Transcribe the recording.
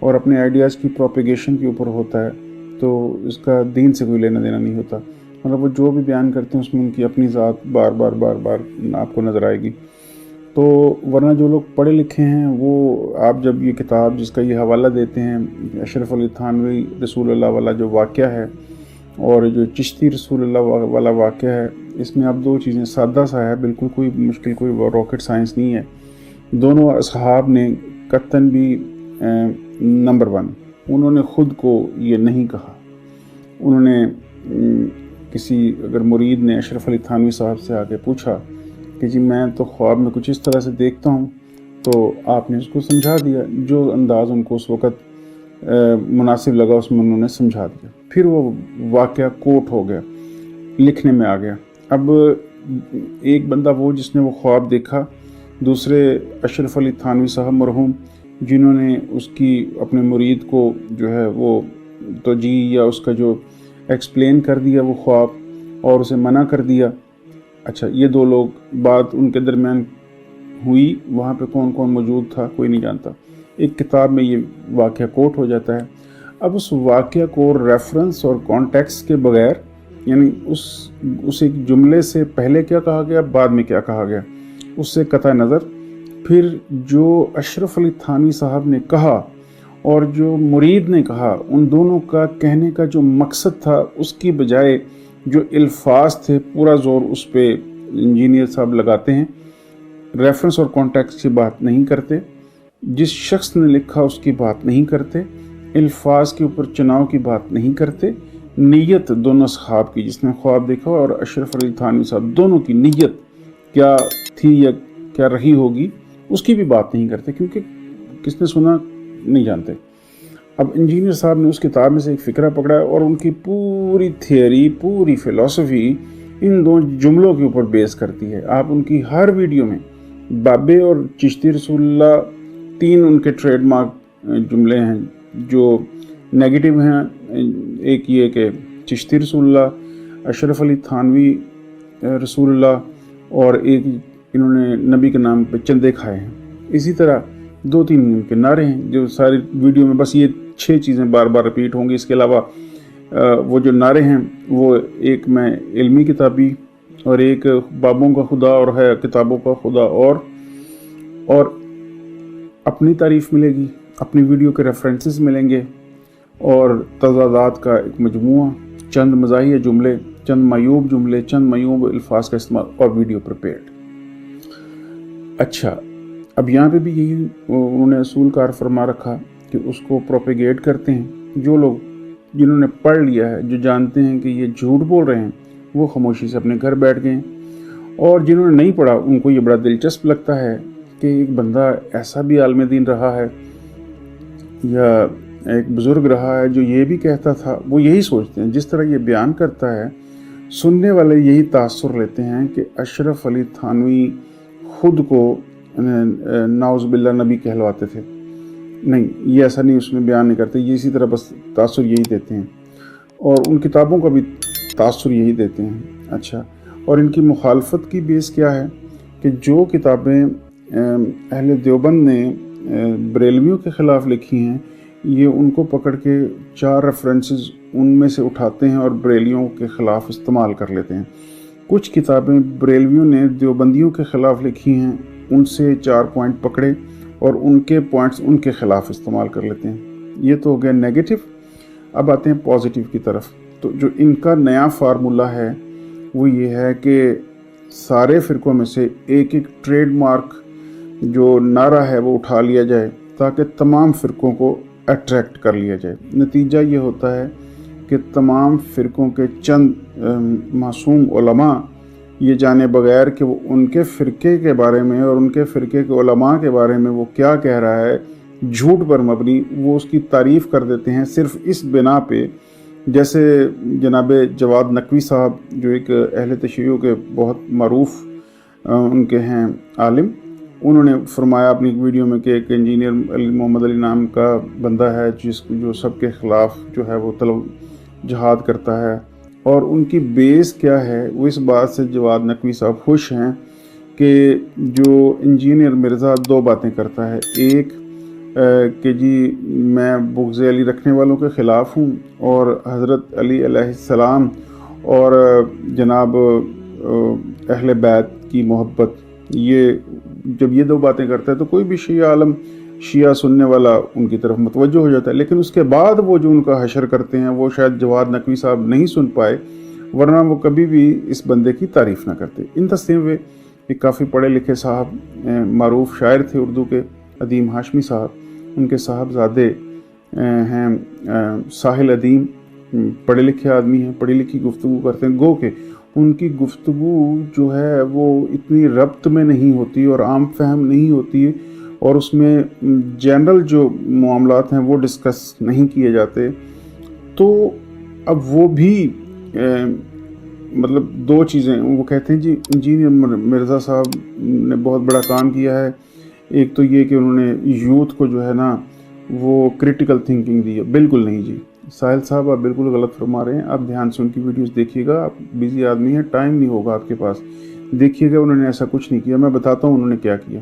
اور اپنے آئیڈیاز کی پروپیگیشن کے اوپر ہوتا ہے تو اس کا دین سے کوئی لینا دینا نہیں ہوتا. مطلب وہ جو بھی بیان کرتے ہیں اس میں ان کی اپنی ذات بار بار آپ کو نظر آئے گی. تو ورنہ جو لوگ پڑھے لکھے ہیں وہ آپ جب یہ کتاب جس کا یہ حوالہ دیتے ہیں اشرف علی تھانوی رسول اللہ والا جو واقعہ ہے اور جو چشتی رسول اللہ والا واقعہ ہے، اس میں آپ دو چیزیں، سادہ سا ہے بالکل، کوئی مشکل، کوئی راکٹ سائنس نہیں ہے. دونوں اصحاب نے قطعاً بھی نمبر 1 انہوں نے خود کو یہ نہیں کہا. انہوں نے کسی اگر مرید نے اشرف علی تھانوی صاحب سے آ کے پوچھا کہ جی میں تو خواب میں کچھ اس طرح سے دیکھتا ہوں، تو آپ نے اس کو سمجھا دیا، جو انداز ان کو اس وقت مناسب لگا اس میں انہوں نے سمجھا دیا. پھر وہ واقعہ کوٹ ہو گیا، لکھنے میں آ گیا. اب ایک بندہ وہ جس نے وہ خواب دیکھا، دوسرے اشرف علی تھانوی صاحب مرحوم جنہوں نے اس کی اپنے مرید کو جو ہے وہ توجیہ یا اس کا جو ایکسپلین کر دیا وہ خواب اور اسے منع کر دیا. اچھا، یہ دو لوگ بات ان کے درمیان ہوئی، وہاں پہ کون کون موجود تھا کوئی نہیں جانتا. ایک کتاب میں یہ واقعہ کوٹ ہو جاتا ہے. اب اس واقعہ کو ریفرنس اور کانٹیکسٹ کے بغیر، یعنی اس ایک جملے سے پہلے کیا کہا گیا بعد میں کیا کہا گیا، اس سے قطع نظر پھر جو اشرف علی تھانوی صاحب نے کہا اور جو مرید نے کہا، ان دونوں کا کہنے کا جو مقصد تھا اس کی بجائے جو الفاظ تھے پورا زور اس پہ انجینئر صاحب لگاتے ہیں. ریفرنس اور کانٹیکسٹ کی بات نہیں کرتے، جس شخص نے لکھا اس کی بات نہیں کرتے، الفاظ کے اوپر چناؤ کی بات نہیں کرتے. نیت دونوں اصحاب کی، جس نے خواب دیکھا اور اشرف علی تھانوی صاحب، دونوں کی نیت کیا تھی یا کیا رہی ہوگی اس کی بھی بات نہیں کرتے، کیونکہ کس نے سنا نہیں جانتے. اب انجینئر صاحب نے اس کتاب میں سے ایک فکرہ پکڑا اور ان کی پوری تھیوری، پوری فلسفی ان دو جملوں کے اوپر بیس کرتی ہے. آپ ان کی ہر ویڈیو میں بابے اور چشتی رسول اللہ 3 ان کے ٹریڈ مارک جملے ہیں جو نیگیٹو ہیں. ایک یہ کہ چشتی رسول اللہ، اشرف علی تھانوی رسول اللہ، اور ایک انہوں نے نبی کے نام پہ چندے کھائے ہیں. اسی طرح 2-3 ان کے نعرے ہیں جو ساری ویڈیو میں بس یہ 6 چیزیں بار بار رپیٹ ہوں گی. اس کے علاوہ وہ جو نعرے ہیں وہ ایک میں علمی کتابی اور ایک بابوں کا خدا اور ہے کتابوں کا خدا، اور اپنی تعریف ملے گی، اپنی ویڈیو کے ریفرنسز ملیں گے اور تضادات کا ایک مجموعہ، چند مزاحیہ جملے، چند معیوب جملے، چند معیوب الفاظ کا استعمال اور ویڈیو پریپیئرڈ. اچھا، اب یہاں پہ بھی یہی انہوں نے اصول کار فرما رکھا کہ اس کو پروپیگیٹ کرتے ہیں. جو لوگ جنہوں نے پڑھ لیا ہے، جو جانتے ہیں کہ یہ جھوٹ بول رہے ہیں، وہ خاموشی سے اپنے گھر بیٹھ گئے، اور جنہوں نے نہیں پڑھا ان کو یہ بڑا دلچسپ لگتا ہے کہ ایک بندہ ایسا بھی عالم دین رہا ہے یا ایک بزرگ رہا ہے جو یہ بھی کہتا تھا. وہ یہی سوچتے ہیں، جس طرح یہ بیان کرتا ہے سننے والے یہی تاثر لیتے ہیں کہ اشرف علی تھانوی خود کو نعوذ باللہ نبی کہلواتے تھے. نہیں، یہ ایسا نہیں، اس میں بیان نہیں کرتے، یہ اسی طرح بس تاثر یہی دیتے ہیں اور ان کتابوں کا بھی تاثر یہی دیتے ہیں. اچھا، اور ان کی مخالفت کی بیس کیا ہے کہ جو کتابیں اہل دیوبند نے بریلویوں کے خلاف لکھی ہیں، یہ ان کو پکڑ کے 4 ریفرنسز ان میں سے اٹھاتے ہیں اور بریلیوں کے خلاف استعمال کر لیتے ہیں. کچھ کتابیں بریلویوں نے دیوبندیوں کے خلاف لکھی ہیں، ان سے 4 پوائنٹ پکڑے اور ان کے پوائنٹس ان کے خلاف استعمال کر لیتے ہیں. یہ تو ہو گیا نیگیٹو. اب آتے ہیں پازیٹیو کی طرف. تو جو ان کا نیا فارمولہ ہے وہ یہ ہے کہ سارے فرقوں میں سے ایک ٹریڈ مارک جو نعرہ ہے وہ اٹھا لیا جائے تاکہ تمام فرقوں کو اٹریکٹ کر لیا جائے. نتیجہ یہ ہوتا ہے کہ تمام فرقوں کے چند معصوم علماء یہ جانے بغیر کہ وہ ان کے فرقے کے بارے میں اور ان کے فرقے کے علماء کے بارے میں وہ کیا کہہ رہا ہے، جھوٹ پر مبنی، وہ اس کی تعریف کر دیتے ہیں صرف اس بنا پہ. جیسے جناب جواد نقوی صاحب جو ایک اہل تشیع کے بہت معروف ان کے ہیں عالم، انہوں نے فرمایا اپنی ویڈیو میں کہ ایک انجینئر محمد علی نام کا بندہ ہے جو سب کے خلاف جو ہے وہ طلب جہاد کرتا ہے. اور ان کی بیس کیا ہے، وہ اس بات سے جواد نقوی صاحب خوش ہیں کہ جو انجینئر مرزا 2 باتیں کرتا ہے. ایک کہ جی میں بغض علی رکھنے والوں کے خلاف ہوں اور حضرت علی علیہ السلام اور جناب اہل بیت کی محبت، یہ جب یہ دو باتیں کرتا ہے تو کوئی بھی شیعہ عالم، شیعہ سننے والا ان کی طرف متوجہ ہو جاتا ہے. لیکن اس کے بعد وہ جو ان کا حشر کرتے ہیں وہ شاید جواد نقوی صاحب نہیں سن پائے، ورنہ وہ کبھی بھی اس بندے کی تعریف نہ کرتے. انتہتے ہوئے ایک کافی پڑھے لکھے صاحب، معروف شاعر تھے اردو کے، ادیم ہاشمی صاحب. ان کے صاحبزادے ہیں ساحل ادیم، پڑھے لکھے آدمی ہیں، پڑھی لکھی گفتگو کرتے ہیں. گو کہ ان کی گفتگو جو ہے وہ اتنی ربط میں نہیں ہوتی اور عام فہم نہیں ہوتی، اور اس میں جنرل جو معاملات ہیں وہ ڈسکس نہیں کیے جاتے. تو اب وہ بھی مطلب دو چیزیں وہ کہتے ہیں جی انجینئر مرزا صاحب نے بہت بڑا کام کیا ہے. ایک تو یہ کہ انہوں نے یوتھ کو جو ہے نا وہ کریٹیکل تھنکنگ دی ہے. بالکل نہیں جی ساحل صاحب، آپ بالکل غلط فرما رہے ہیں. آپ دھیان سے ان کی ویڈیوز دیکھیے گا. آپ بزی آدمی ہیں، ٹائم نہیں ہوگا آپ کے پاس. دیکھیے گا انہوں نے ایسا کچھ نہیں کیا. میں بتاتا ہوں انہوں نے کیا کیا.